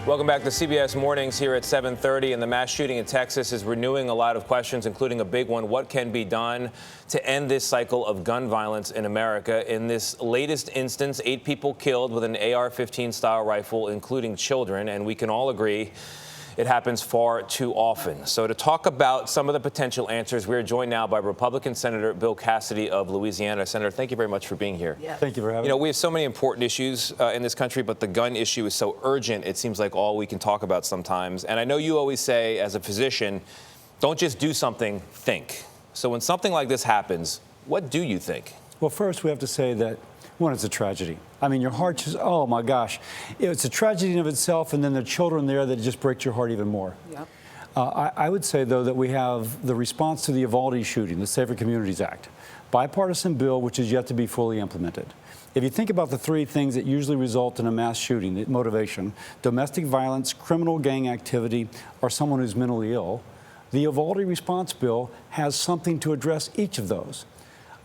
Welcome back to CBS Mornings here at 7:30. And the mass shooting in Texas is renewing a lot of questions, including a big one. What can be done to end this cycle of gun violence in America? In this latest instance, 8 people killed with an AR-15 style rifle, including children. And we can all agree it happens far too often. So to talk about some of the potential answers, we're joined now by Republican Senator Bill Cassidy of Louisiana. Senator, thank you very much for being here. Yeah. Thank you for having me. You know, we have so many important issues in this country, but the gun issue is so urgent, it seems like all we can talk about sometimes. And I know you always say, as a physician, don't just do something, think. So when something like this happens, what do you think? Well, first we have to say that, one, it's a tragedy. I mean, your heart just, oh my gosh. It's a tragedy in of itself, and then the children there that just breaks your heart even more. Yep. I would say, though, that we have the response to the Uvalde shooting, the Safer Communities Act, bipartisan bill which is yet to be fully implemented. If you think about the 3 things that usually result in a mass shooting, the motivation, domestic violence, criminal gang activity, or someone who's mentally ill, the Uvalde response bill has something to address each of those.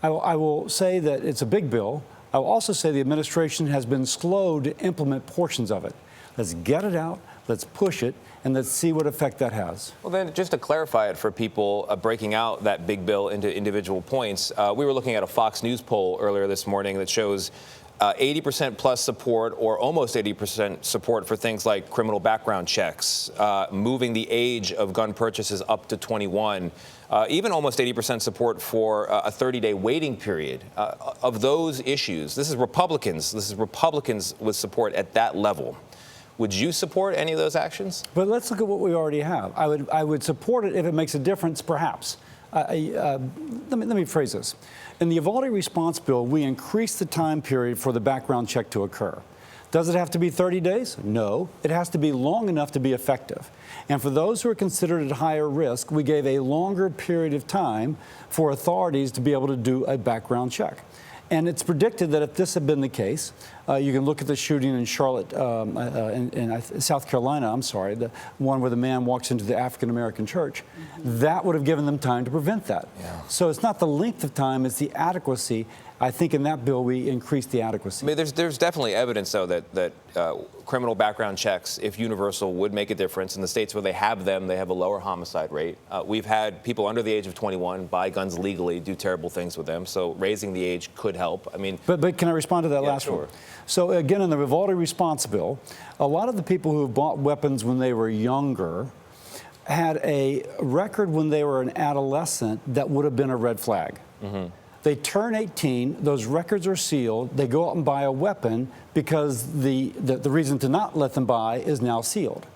I will say that it's a big bill. I will also say the administration has been slow to implement portions of it. Let's get it out, let's push it, and let's see what effect that has. Well, then, just to clarify it for people, breaking out that big bill into individual points, we were looking at a Fox News poll earlier this morning that shows 80% plus support, or almost 80% support, for things like criminal background checks, moving the age of gun purchases up to 21, even almost 80% support for a 30-day waiting period. Of those issues, this is Republicans with support at that level. Would you support any of those actions? But let's look at what we already have. I would support it if it makes a difference, perhaps. Let me phrase this. In the Uvalde response bill, we increased the time period for the background check to occur. Does it have to be 30 days? No. It has to be long enough to be effective. And for those who are considered at higher risk, we gave a longer period of time for authorities to be able to do a background check. And it's predicted that if this had been the case, you can look at the shooting in Charlotte, in South Carolina, the one where the man walks into the African-American church, that would have given them time to prevent that. Yeah. So it's not the length of time, it's the adequacy. I think in that bill we increased the adequacy. I mean, there's definitely evidence, though, that criminal background checks, if universal, would make a difference. In the states where they have them, they have a lower homicide rate. We've had people under the age of 21 buy guns legally, do terrible things with them. So raising the age could help. I mean, but can I respond to that last sure. one? So again, in the Uvalde response bill, a lot of the people who bought weapons when they were younger had a record when they were an adolescent that would have been a red flag. Mm-hmm. They turn 18, those records are sealed, they go out and buy a weapon because the reason to not let them buy is now sealed.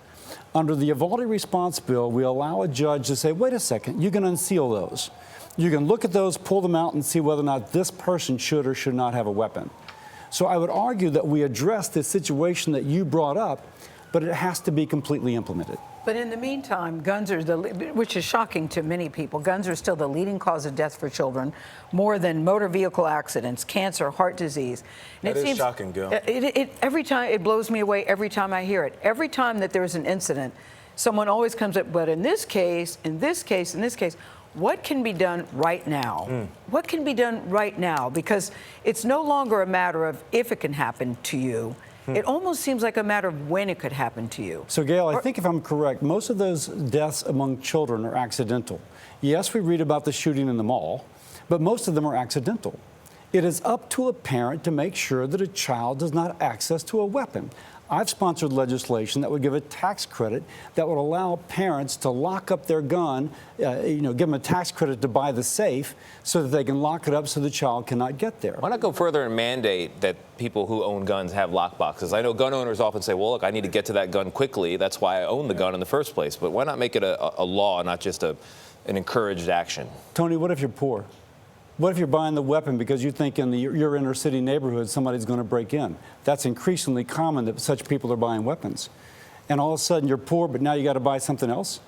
Under the Uvalde response bill, we allow a judge to say, wait a second, you can unseal those. You can look at those, pull them out, and see whether or not this person should or should not have a weapon. So I would argue that we address the situation that you brought up, but it has to be completely implemented. But in the meantime, guns are which is shocking to many people, guns are still the leading cause of death for children, more than motor vehicle accidents, cancer, heart disease. And that is shocking, Gayle. Every time, it blows me away every time I hear it. Every time that there's an incident, someone always comes up, but in this case, in this case, in this case, what can be done right now? What can be done right now? Because it's no longer a matter of if it can happen to you. It almost seems like a matter of when it could happen to you. So, Gayle, I think if I'm correct, most of those deaths among children are accidental. Yes, we read about the shooting in the mall, but most of them are accidental. It is up to a parent to make sure that a child does not have access to a weapon. I've sponsored legislation that would give a tax credit that would allow parents to lock up their gun, give them a tax credit to buy the safe so that they can lock it up so the child cannot get there. Why not go further and mandate that people who own guns have lock boxes? I know gun owners often say, well, look, I need to get to that gun quickly. That's why I own the gun in the first place. But why not make it a law, not just an encouraged action? Tony, what if you're poor? What if you're buying the weapon because you think in your inner city neighborhood somebody's going to break in? That's increasingly common that such people are buying weapons. And all of a sudden you're poor, but now you got to buy something else?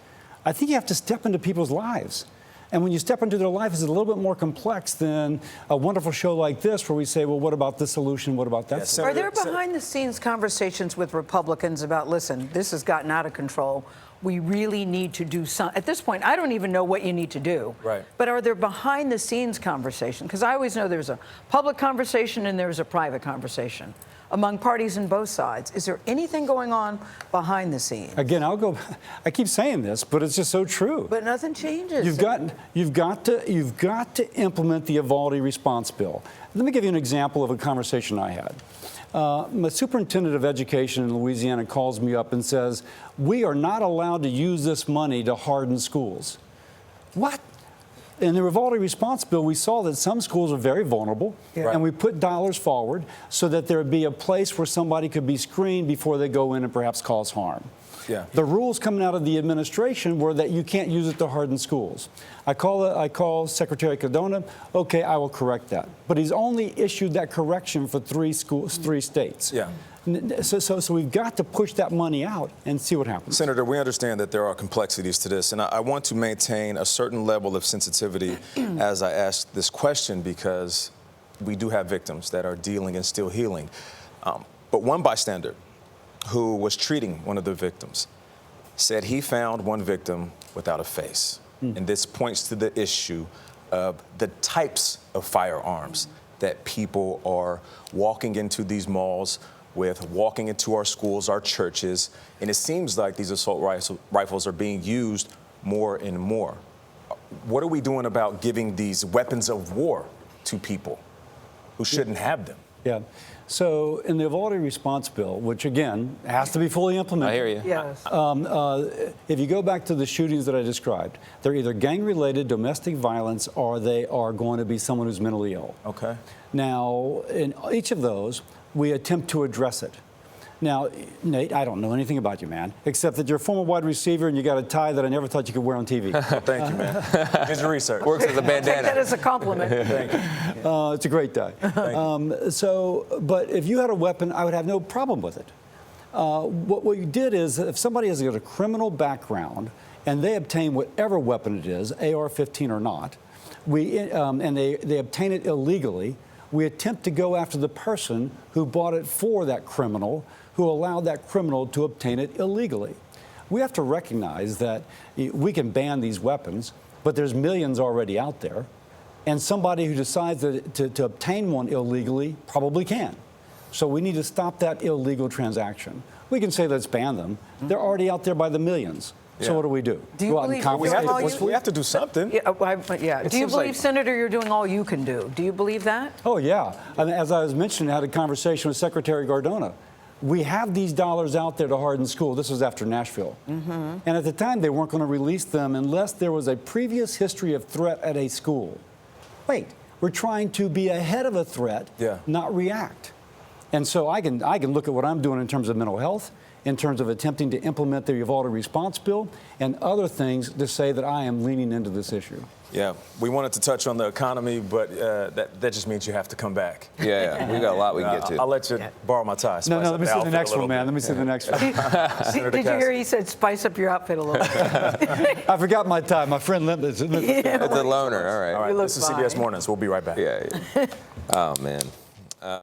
I think you have to step into people's lives. And when you step into their life, it's a little bit more complex than a wonderful show like this where we say, well, what about this solution? What about that solution? Are there behind-the-scenes conversations with Republicans about, listen, this has gotten out of control. We really need to do something. At this point, I don't even know what you need to do. Right. But are there behind-the-scenes conversations? Because I always know there's a public conversation and there's a private conversation. among parties on both sides? Is there anything going on behind the scenes? Again, I keep saying this, but it's just so true. But nothing changes. You've got to implement the Equality Response Bill. Let me give you an example of a conversation I had. My superintendent of education in Louisiana calls me up and says, we are not allowed to use this money to harden schools. What? In the Equality Response Bill, we saw that some schools are very vulnerable, and we put dollars forward so that there would be a place where somebody could be screened before they go in and perhaps cause harm. Yeah. The rules coming out of the administration were that you can't use it to harden schools. I call Secretary Cardona. Okay, I will correct that. But he's only issued that correction for 3 states. Yeah. So we've got to push that money out and see what happens. Senator, we understand that there are complexities to this, and I want to maintain a certain level of sensitivity as I ask this question, because we do have victims that are dealing and still healing. But one bystander who was treating one of the victims said he found one victim without a face. And this points to the issue of the types of firearms that people are walking into these malls with, walking into our schools, our churches, and it seems like these assault rifles are being used more and more. What are we doing about giving these weapons of war to people who shouldn't have them? Yeah. So in the Equality Response Bill, which again has to be fully implemented. I hear you. Yes. If you go back to the shootings that I described, they're either gang-related, domestic violence, or they are going to be someone who's mentally ill. Okay. Now, in each of those, we attempt to address it. Now, Nate, I don't know anything about you, man, except that you're a former wide receiver and you got a tie that I never thought you could wear on TV. Thank you, man. Here's your research. Works as a Take that bandana. as a compliment. Thank you. It's a great tie. But if you had a weapon, I would have no problem with it. What we did is, if somebody has got a criminal background and they obtain whatever weapon it is, AR-15 or not, and they obtain it illegally, we attempt to go after the person who bought it for that criminal, who allowed that criminal to obtain it illegally. We have to recognize that we can ban these weapons, but there's millions already out there, and somebody who decides to obtain one illegally probably can. So we need to stop that illegal transaction. We can say let's ban them. They're already out there by the millions. Yeah. So what do we do? Do you Go out and believe confiscate all We have to do something. Yeah. Do you seems believe, like- Senator, you're doing all you can do? Do you believe that? Oh, yeah. I mean, as I was mentioning, I had a conversation with Secretary Cardona. We have these dollars out there to harden school. This was after Nashville. And at the time, they weren't going to release them unless there was a previous history of threat at a school. Wait, we're trying to be ahead of a threat, not react. And so I can look at what I'm doing in terms of mental health, in terms of attempting to implement the Equality Response Bill, and other things to say that I am leaning into this issue. Yeah, we wanted to touch on the economy, but that just means you have to come back. Yeah, we got a lot we can get to. I'll let you borrow my tie. No, let me see the next one, man. Let me see the next one. Did you hear he said spice up your outfit a little bit? I forgot my tie. My friend lent it. It's a loner. All right. All right, You look this is CBS fine. Mornings. We'll be right back. Yeah. Oh, man.